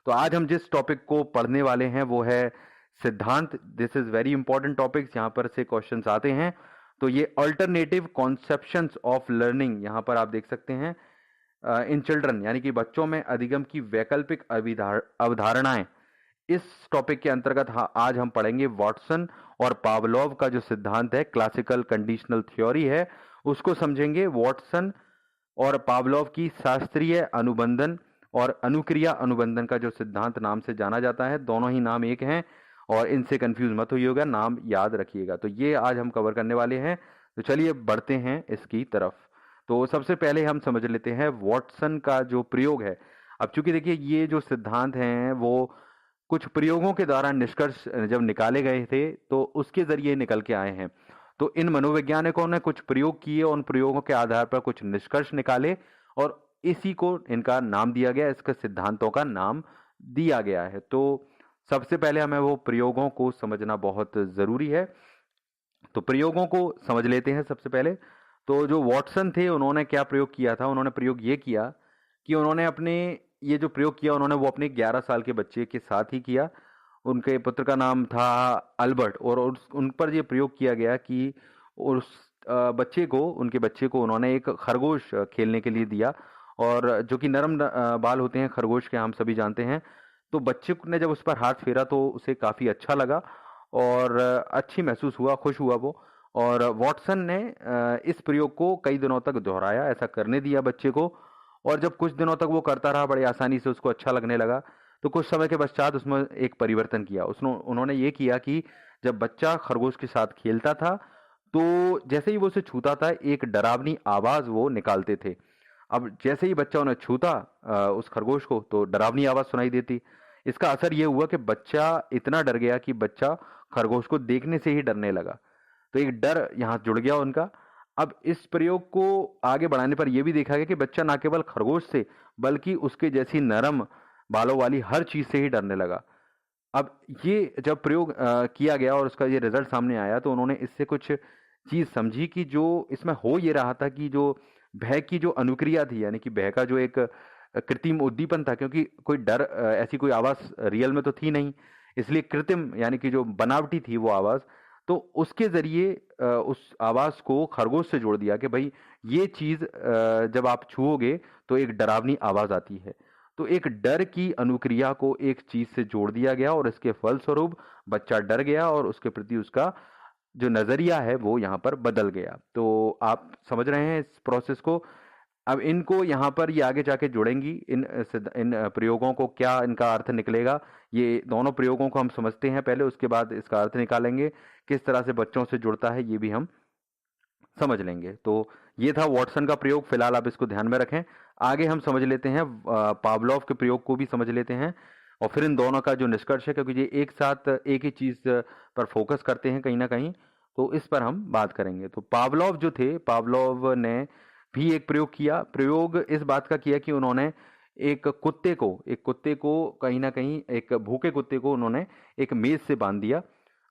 तो आज हम जिस टॉपिक को पढ़ने वाले हैं वो है सिद्धांत। This is very important topics, यहाँ पर से क्वेश्चंस आते हैं। तो ये अल्टरनेटिव कॉन्सेप्शंस ऑफ लर्निंग, यहाँ पर आप देख सकते हैं इन चिल्ड्रन, यानी कि बच्चों में अधिगम की वैकल्पिक अवधारणाएं। इस टॉपिक के अंतर्गत आज हम पढ़ेंगे वॉटसन और पावलोव का जो सिद्धांत है, क्लासिकल कंडीशनल थ्योरी है, उसको समझेंगे। वॉटसन और पावलोव की शास्त्रीय अनुबंधन और अनुक्रिया अनुबंधन का जो सिद्धांत नाम से जाना जाता है, दोनों ही नाम एक हैं और इनसे कंफ्यूज मत होइएगा, नाम याद रखिएगा। तो ये आज हम कवर करने वाले हैं। तो चलिए बढ़ते हैं इसकी तरफ। तो सबसे पहले हम समझ लेते हैं वॉटसन का जो प्रयोग है। अब चूंकि देखिए ये जो सिद्धांत हैं वो कुछ प्रयोगों के द्वारा निष्कर्ष जब निकाले गए थे तो उसके जरिए निकल के आए हैं। तो इन मनोवैज्ञानिकों ने कुछ प्रयोग किए, उन प्रयोगों के आधार पर कुछ निष्कर्ष निकाले और इसी को इनका नाम दिया गया, इसके सिद्धांतों का नाम दिया गया है। तो सबसे पहले हमें वो प्रयोगों को समझना बहुत जरूरी है। तो प्रयोगों को समझ लेते हैं सबसे पहले। तो जो वॉटसन थे उन्होंने क्या प्रयोग किया था, उन्होंने प्रयोग ये किया कि उन्होंने अपने ये जो प्रयोग किया उन्होंने वो अपने 11 साल के बच्चे के साथ ही किया। उनके पुत्र का नाम था अल्बर्ट और उन पर ये प्रयोग किया गया कि उस बच्चे को, उनके बच्चे को उन्होंने एक खरगोश खेलने के लिए दिया, और जो कि नरम बाल होते हैं खरगोश के, हम सभी जानते हैं। तो बच्चे ने जब उस पर हाथ फेरा तो उसे काफ़ी अच्छा लगा और अच्छी महसूस हुआ, खुश हुआ वो। और वॉटसन ने इस प्रयोग को कई दिनों तक दोहराया, ऐसा करने दिया बच्चे को। और जब कुछ दिनों तक वो करता रहा, बड़ी आसानी से उसको अच्छा लगने लगा। तो कुछ समय के पश्चात उसमें एक परिवर्तन किया। उन्होंने ये किया कि जब बच्चा खरगोश के साथ खेलता था तो जैसे ही वो उसे छूता था एक डरावनी आवाज वो निकालते थे। अब जैसे ही बच्चा उन्हें छूता उस खरगोश को, तो डरावनी आवाज सुनाई देती। इसका असर यह हुआ कि बच्चा इतना डर गया कि बच्चा खरगोश को देखने से ही डरने लगा। तो एक डर यहाँ जुड़ गया उनका। अब इस प्रयोग को आगे बढ़ाने पर यह भी देखा गया कि बच्चा न केवल खरगोश से बल्कि उसके जैसी नरम बालों वाली हर चीज से ही डरने लगा। अब ये जब प्रयोग किया गया और उसका ये रिजल्ट सामने आया तो उन्होंने इससे कुछ चीज समझी कि जो इसमें हो ये रहा था कि जो भय की जो अनुक्रिया थी, यानी कि भय का जो एक कृत्रिम उद्दीपन था, क्योंकि कोई डर ऐसी कोई आवाज रियल में तो थी नहीं, इसलिए कृत्रिम यानी कि जो बनावटी थी वो आवाज, तो उसके जरिए उस आवाज को खरगोश से जोड़ दिया कि भाई ये चीज जब आप छुओगे तो एक डरावनी आवाज आती है। तो एक डर की अनुक्रिया को एक चीज से जोड़ दिया गया और इसके फलस्वरूप बच्चा डर गया और उसके प्रति उसका जो नजरिया है वो यहाँ पर बदल गया। तो आप समझ रहे हैं इस प्रोसेस को। अब इनको यहाँ पर ये आगे जाके जुड़ेंगी, इन प्रयोगों को क्या इनका अर्थ निकलेगा, ये दोनों प्रयोगों को हम समझते हैं पहले, उसके बाद इसका अर्थ निकालेंगे, किस तरह से बच्चों से जुड़ता है ये भी हम समझ लेंगे। तो ये था वॉटसन का प्रयोग, फिलहाल आप इसको ध्यान में रखें। आगे हम समझ लेते हैं पावलोव के प्रयोग को भी समझ लेते हैं और फिर इन दोनों का जो निष्कर्ष है, क्योंकि ये एक साथ एक ही चीज पर फोकस करते हैं कहीं ना कहीं, तो इस पर हम बात करेंगे। तो पावलोव जो थे, पावलोव ने भी एक प्रयोग किया। प्रयोग इस बात का किया कि उन्होंने एक कुत्ते को कहीं ना कहीं, एक भूखे कुत्ते को उन्होंने एक मेज से बांध दिया।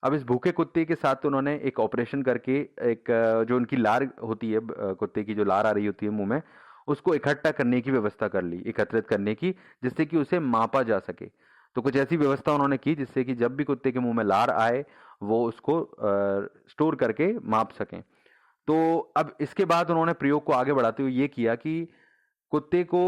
अब इस भूखे कुत्ते के साथ उन्होंने एक ऑपरेशन करके एक जो उनकी लार होती है, कुत्ते की जो लार आ रही होती है मुंह में, उसको इकट्ठा करने की व्यवस्था कर ली, एकत्रित करने की, जिससे कि उसे मापा जा सके। तो कुछ ऐसी व्यवस्था उन्होंने की जिससे कि जब भी कुत्ते के मुंह में लार आए वो उसको स्टोर करके माप सकें। तो अब इसके बाद उन्होंने प्रयोग को आगे बढ़ाते हुए ये किया कि कुत्ते को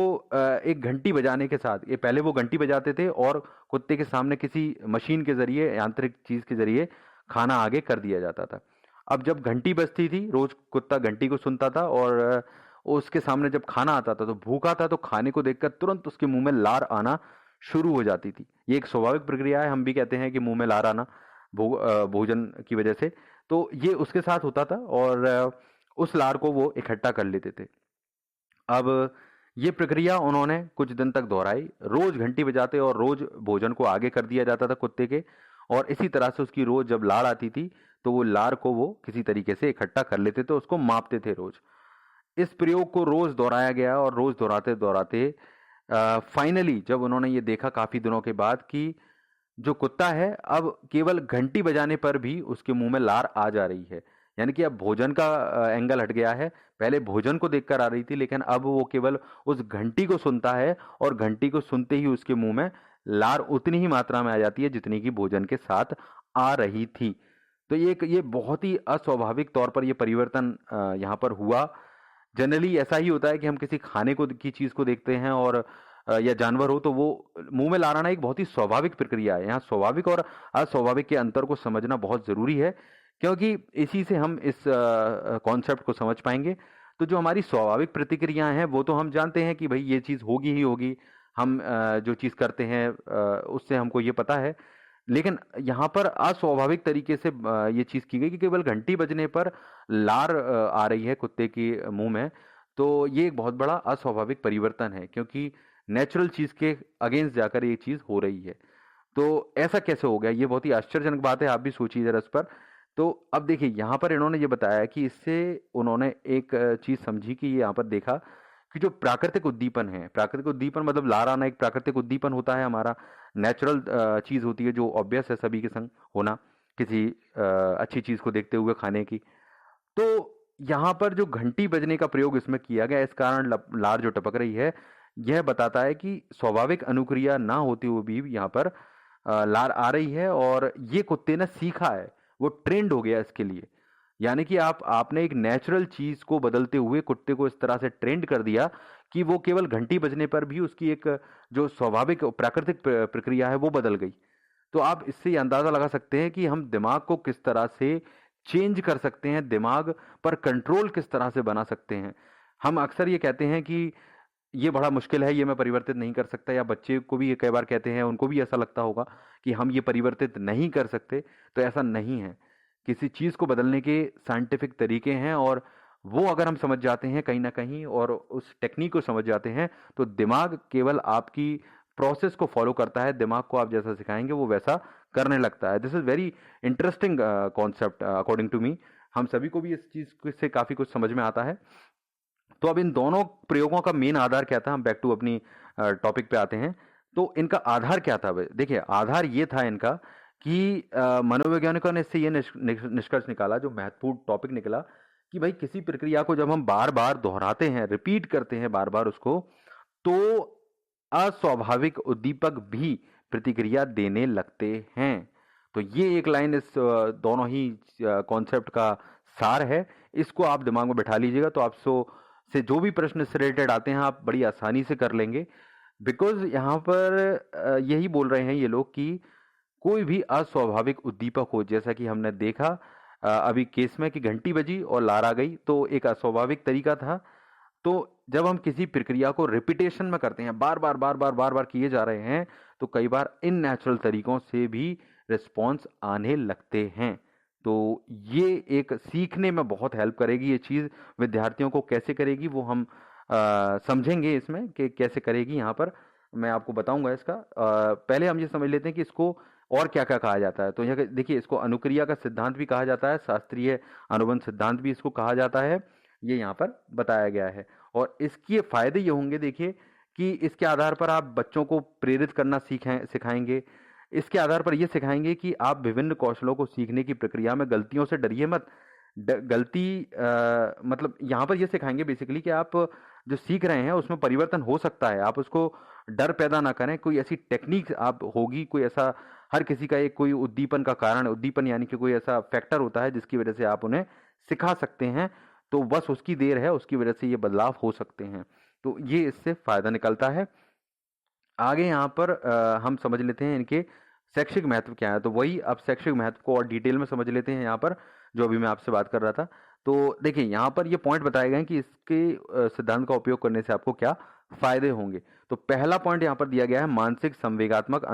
एक घंटी बजाने के साथ, ये पहले वो घंटी बजाते थे और कुत्ते के सामने किसी मशीन के जरिए, यांत्रिक चीज के जरिए खाना आगे कर दिया जाता था। अब जब घंटी बजती थी, रोज कुत्ता घंटी को सुनता था और उसके सामने जब खाना आता था तो भूखा था तो खाने को देखकर तुरंत उसके मुंह में लार आना शुरू हो जाती थी। ये एक स्वाभाविक प्रक्रिया है, हम भी कहते हैं कि मुंह में लार आना भोजन की वजह से। तो ये उसके साथ होता था और उस लार को वो इकट्ठा कर लेते थे। अब ये प्रक्रिया उन्होंने कुछ दिन तक दोहराई, रोज घंटी बजाते और रोज भोजन को आगे कर दिया जाता था कुत्ते के, और इसी तरह से उसकी रोज जब लार आती थी तो वो लार को वो किसी तरीके से इकट्ठा कर लेते थे, उसको मापते थे रोज। इस प्रयोग को रोज दोहराया गया और रोज दोहराते दोहराते फाइनली जब उन्होंने ये देखा काफी दिनों के बाद कि जो कुत्ता है अब केवल घंटी बजाने पर भी उसके मुंह में लार आ जा रही है, यानी कि अब भोजन का एंगल हट गया है। पहले भोजन को देखकर आ रही थी, लेकिन अब वो केवल उस घंटी को सुनता है और घंटी को सुनते ही उसके मुंह में लार उतनी ही मात्रा में आ जाती है जितनी की भोजन के साथ आ रही थी। तो ये बहुत ही अस्वाभाविक तौर पर ये परिवर्तन यहाँ पर हुआ। जनरली ऐसा ही होता है कि हम किसी खाने को की चीज को देखते हैं और या जानवर हो तो वो मुंह में लाना एक बहुत ही स्वाभाविक प्रक्रिया है। यहाँ स्वाभाविक और अस्वाभाविक के अंतर को समझना बहुत जरूरी है, क्योंकि इसी से हम इस कॉन्सेप्ट को समझ पाएंगे। तो जो हमारी स्वाभाविक प्रतिक्रियाएं हैं वो तो हम जानते हैं कि भाई ये चीज होगी ही होगी, हम जो चीज करते हैं उससे हमको ये पता है। लेकिन यहाँ पर अस्वाभाविक तरीके से ये चीज की गई कि केवल घंटी बजने पर लार आ रही है कुत्ते के मुंह में। तो ये एक बहुत बड़ा अस्वाभाविक परिवर्तन है, क्योंकि नेचुरल चीज के अगेंस्ट जाकर ये चीज हो रही है। तो ऐसा कैसे हो गया, ये बहुत ही आश्चर्यजनक बात है, आप भी सोचिए जरा इस पर। तो अब देखिए यहाँ पर इन्होंने ये बताया कि इससे उन्होंने एक चीज समझी कि ये यहाँ पर देखा कि जो प्राकृतिक उद्दीपन है, प्राकृतिक उद्दीपन मतलब लार आना एक प्राकृतिक उद्दीपन होता है, हमारा नेचुरल चीज होती है जो ऑब्वियस है सभी के संग होना, किसी अच्छी चीज को देखते हुए खाने की। तो यहाँ पर जो घंटी बजने का प्रयोग इसमें किया गया, इस कारण लार जो टपक रही है, यह बताता है कि स्वाभाविक अनुक्रिया ना होते हुए भी यहाँ पर लार आ रही है और ये कुत्ते ने सीखा है, वो ट्रेंड हो गया इसके लिए। यानी कि आपने एक नेचुरल चीज को बदलते हुए कुत्ते को इस तरह से ट्रेंड कर दिया कि वो केवल घंटी बजने पर भी उसकी एक जो स्वाभाविक प्राकृतिक प्रक्रिया है वो बदल गई। तो आप इससे ये अंदाजा लगा सकते हैं कि हम दिमाग को किस तरह से चेंज कर सकते हैं, दिमाग पर कंट्रोल किस तरह से बना सकते हैं। हम अक्सर ये कहते हैं कि ये बड़ा मुश्किल है, ये मैं परिवर्तित नहीं कर सकता, या बच्चे को भी ये कई बार कहते हैं, उनको भी ऐसा लगता होगा कि हम ये परिवर्तित नहीं कर सकते। तो ऐसा नहीं है, किसी चीज को बदलने के साइंटिफिक तरीके हैं और वो अगर हम समझ जाते हैं कहीं ना कहीं और उस टेक्निक को समझ जाते हैं तो दिमाग केवल आपकी प्रोसेस को फॉलो करता है, दिमाग को आप जैसा सिखाएंगे वो वैसा करने लगता है। This is very interesting concept according to me. हम सभी को भी इस चीज से काफी कुछ समझ में आता है। तो अब इन दोनों प्रयोगों का मेन आधार क्या था, हम बैक टू अपनी टॉपिक पे आते हैं। तो इनका आधार क्या था? देखिए आधार ये था इनका कि मनोवैज्ञानिकों ने इससे ये निष्कर्ष निकाला, जो महत्वपूर्ण टॉपिक निकला, कि भाई किसी प्रक्रिया को जब हम बार बार दोहराते हैं, रिपीट करते हैं बार बार उसको, तो अस्वाभाविक उद्दीपक भी प्रतिक्रिया देने लगते हैं। तो ये एक लाइन इस दोनों ही कॉन्सेप्ट का सार है। इसको आप दिमाग में बैठा लीजिएगा तो आपसे से जो भी प्रश्न इससे रिलेटेड आते हैं आप बड़ी आसानी से कर लेंगे। बिकॉज यहाँ पर यही बोल रहे हैं ये लोग कि कोई भी अस्वाभाविक उद्दीपक हो, जैसा कि हमने देखा अभी केस में कि घंटी बजी और लार आ गई, तो एक अस्वाभाविक तरीका था। तो जब हम किसी प्रक्रिया को रिपीटेशन में करते हैं, बार बार बार बार बार बार किए जा रहे हैं, तो कई बार इन नेचुरल तरीकों से भी रिस्पॉन्स आने लगते हैं। तो ये एक सीखने में बहुत हेल्प करेगी ये चीज़। विद्यार्थियों को कैसे करेगी वो हम समझेंगे इसमें कि कैसे करेगी, यहाँ पर मैं आपको बताऊंगा इसका। पहले हम ये समझ लेते हैं कि इसको और क्या क्या कहा जाता है। तो यहाँ देखिए, इसको अनुक्रिया का सिद्धांत भी कहा जाता है, शास्त्रीय अनुबंध सिद्धांत भी इसको कहा जाता है, ये यहाँ पर बताया गया है। और इसके फायदे ये होंगे, देखिए, कि इसके आधार पर आप बच्चों को प्रेरित करना सिखाएंगे। इसके आधार पर यह सिखाएंगे कि आप विभिन्न कौशलों को सीखने की प्रक्रिया में गलतियों से डरिए मत। गलती मतलब यहाँ पर यह सिखाएंगे बेसिकली कि आप जो सीख रहे हैं उसमें परिवर्तन हो सकता है, आप उसको डर पैदा ना करें। कोई ऐसी टेक्निक आप होगी, कोई ऐसा, हर किसी का एक कोई उद्दीपन का कारण, उद्दीपन यानी कि कोई ऐसा फैक्टर होता है जिसकी वजह से आप उन्हें सिखा सकते हैं। तो बस उसकी देर है, उसकी वजह से ये बदलाव हो सकते हैं। तो ये इससे फायदा निकलता है। आगे यहाँ पर हम समझ लेते हैं इनके शैक्षिक महत्व क्या है। तो वही अब शैक्षिक महत्व को और डिटेल में समझ लेते हैं यहाँ पर, जो अभी मैं आपसे बात कर रहा था। तो देखिए यहाँ पर ये पॉइंट बताए गए हैं कि इसके सिद्धांत का उपयोग करने से आपको क्या फायदे होंगे। तो पहला पॉइंट यहाँ पर दिया गया है, मानसिक संवेगात्मक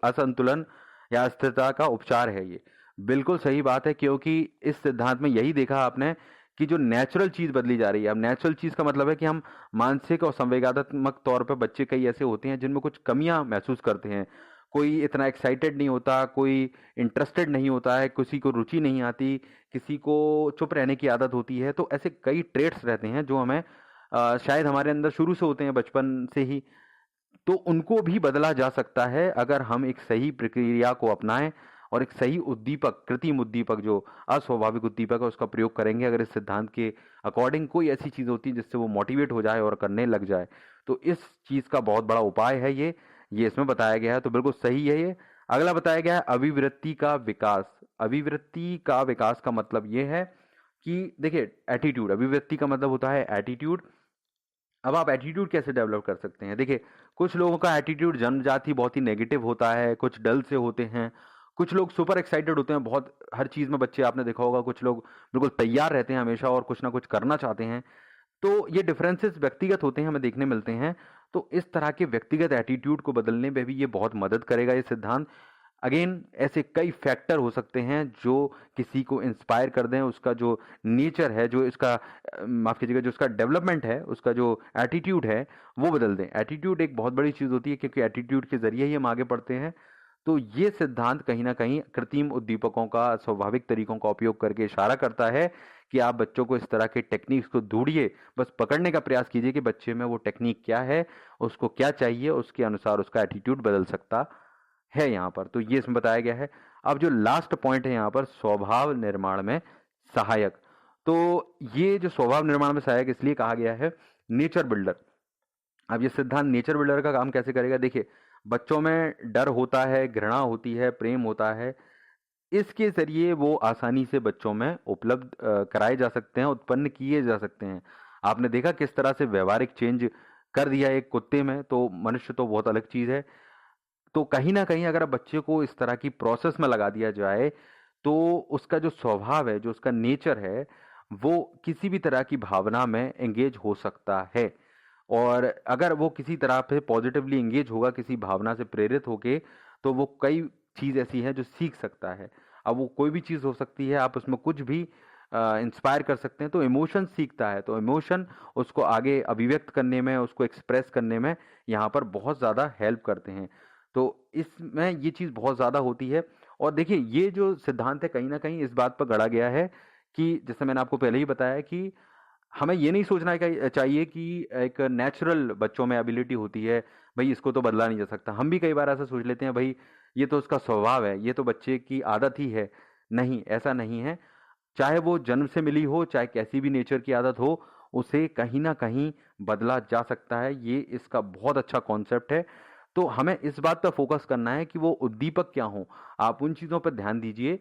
असंतुलन या अस्थिरता का उपचार है। ये बिल्कुल सही बात है, क्योंकि इस सिद्धांत में यही देखा आपने कि जो नेचुरल चीज बदली जा रही है। अब नेचुरल चीज का मतलब है कि हम मानसिक और संवेगात्मक तौर पर, बच्चे कई ऐसे होते हैं जिनमें कुछ कमियां महसूस करते हैं। कोई इतना एक्साइटेड नहीं होता, कोई इंटरेस्टेड नहीं होता है, किसी को रुचि नहीं आती, किसी को चुप रहने की आदत होती है। तो ऐसे कई ट्रेट्स रहते हैं जो हमें शायद हमारे अंदर शुरू से होते हैं, बचपन से ही। तो उनको भी बदला जा सकता है अगर हम एक सही प्रक्रिया को अपनाएं और एक सही उद्दीपक, कृत्रिम उद्दीपक, जो अस्वाभाविक उद्दीपक है, उसका प्रयोग करेंगे। अगर इस सिद्धांत के अकॉर्डिंग कोई ऐसी चीज होती है जिससे वो मोटिवेट हो जाए और करने लग जाए, तो इस चीज का बहुत बड़ा उपाय है ये। ये इसमें बताया गया है, तो बिल्कुल सही है ये। अगला बताया गया है अभिवृत्ति का विकास। अभिवृत्ति का विकास का मतलब ये है कि देखिए एटीट्यूड, अभिवृत्ति का मतलब होता है एटीट्यूड। अब आप एटीट्यूड कैसे डेवलप कर सकते हैं? देखिए कुछ लोगों का एटीट्यूड जन्मजात ही बहुत ही नेगेटिव होता है, कुछ डल से होते हैं, कुछ लोग सुपर एक्साइटेड होते हैं बहुत हर चीज में। बच्चे आपने देखा होगा, कुछ लोग बिल्कुल तैयार रहते हैं हमेशा और कुछ ना कुछ करना चाहते हैं। तो ये डिफरेंसेस व्यक्तिगत होते हैं, हमें देखने मिलते हैं। तो इस तरह के व्यक्तिगत एटीट्यूड को बदलने में भी ये बहुत मदद करेगा ये सिद्धांत। अगेन ऐसे कई फैक्टर हो सकते हैं जो किसी को इंस्पायर कर दें, उसका जो नेचर है, जो इसका माफ कीजिएगा, जो उसका डेवलपमेंट है, उसका जो एटीट्यूड है वो बदल दें। एटीट्यूड एक बहुत बड़ी चीज होती है, क्योंकि एटीट्यूड के जरिए ही हम आगे बढ़ते हैं। तो ये सिद्धांत कहीं ना कहीं कृत्रिम उद्दीपकों का स्वाभाविक तरीकों का उपयोग करके इशारा करता है कि आप बच्चों को इस तरह के टेक्निक्स को ढूंढिए, बस पकड़ने का प्रयास कीजिए कि बच्चे में वो टेक्निक क्या है, उसको क्या चाहिए, उसके अनुसार उसका एटीट्यूड बदल सकता है यहाँ पर। तो ये इसमें बताया गया है। अब जो लास्ट पॉइंट है यहाँ पर, स्वभाव निर्माण में सहायक। तो ये जो स्वभाव निर्माण में सहायक इसलिए कहा गया है नेचर बिल्डर। अब ये सिद्धांत नेचर बिल्डर का काम कैसे करेगा? देखिए बच्चों में डर होता है, घृणा होती है, प्रेम होता है, इसके जरिए वो आसानी से बच्चों में उपलब्ध कराए जा सकते हैं, उत्पन्न किए जा सकते हैं। आपने देखा किस तरह से व्यवहारिक चेंज कर दिया एक कुत्ते में, तो मनुष्य तो बहुत अलग चीज है। तो कहीं ना कहीं अगर बच्चे को इस तरह की प्रोसेस में लगा दिया जाए, तो उसका जो स्वभाव है, जो उसका नेचर है, वो किसी भी तरह की भावना में एंगेज हो सकता है। और अगर वो किसी तरह पे पॉजिटिवली एंगेज होगा, किसी भावना से प्रेरित होके, तो वो कई चीज ऐसी है जो सीख सकता है। अब वो कोई भी चीज हो सकती है, आप उसमें कुछ भी इंस्पायर कर सकते हैं। तो इमोशन सीखता है, तो इमोशन उसको आगे अभिव्यक्त करने में, उसको एक्सप्रेस करने में यहाँ पर बहुत ज़्यादा हेल्प करते हैं। तो इसमें ये चीज़ बहुत ज़्यादा होती है। और देखिए ये जो सिद्धांत है कहीं ना कहीं इस बात पर गढ़ा गया है कि जैसे मैंने आपको पहले ही बताया कि हमें ये नहीं सोचना चाहिए कि एक नेचुरल बच्चों में एबिलिटी होती है, भाई इसको तो बदला नहीं जा सकता। हम भी कई बार ऐसा सोच लेते हैं, भाई ये तो उसका स्वभाव है, ये तो बच्चे की आदत ही है। नहीं, ऐसा नहीं है। चाहे वो जन्म से मिली हो, चाहे कैसी भी नेचर की आदत हो, उसे कहीं ना कहीं बदला जा सकता है। ये इसका बहुत अच्छा कॉन्सेप्ट है। तो हमें इस बात पर फोकस करना है कि वो उद्दीपक क्या हो। आप उन चीजों पर ध्यान दीजिए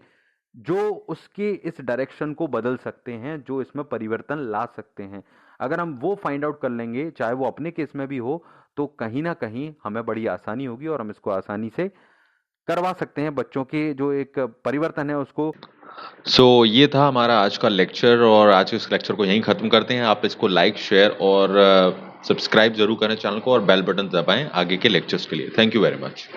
जो उसके इस डायरेक्शन को बदल सकते हैं, जो इसमें परिवर्तन ला सकते हैं। अगर हम वो फाइंड आउट कर लेंगे, चाहे वो अपने केस में भी हो, तो कहीं ना कहीं हमें बड़ी आसानी होगी और हम इसको आसानी से करवा सकते हैं। बच्चों के जो एक परिवर्तन है उसको। ये था हमारा आज का लेक्चर, और आज के इस लेक्चर को यहीं ख़त्म करते हैं। आप इसको लाइक, शेयर और सब्सक्राइब ज़रूर करें चैनल को, और बेल बटन दबाएं आगे के लेक्चर्स के लिए। Thank you very much.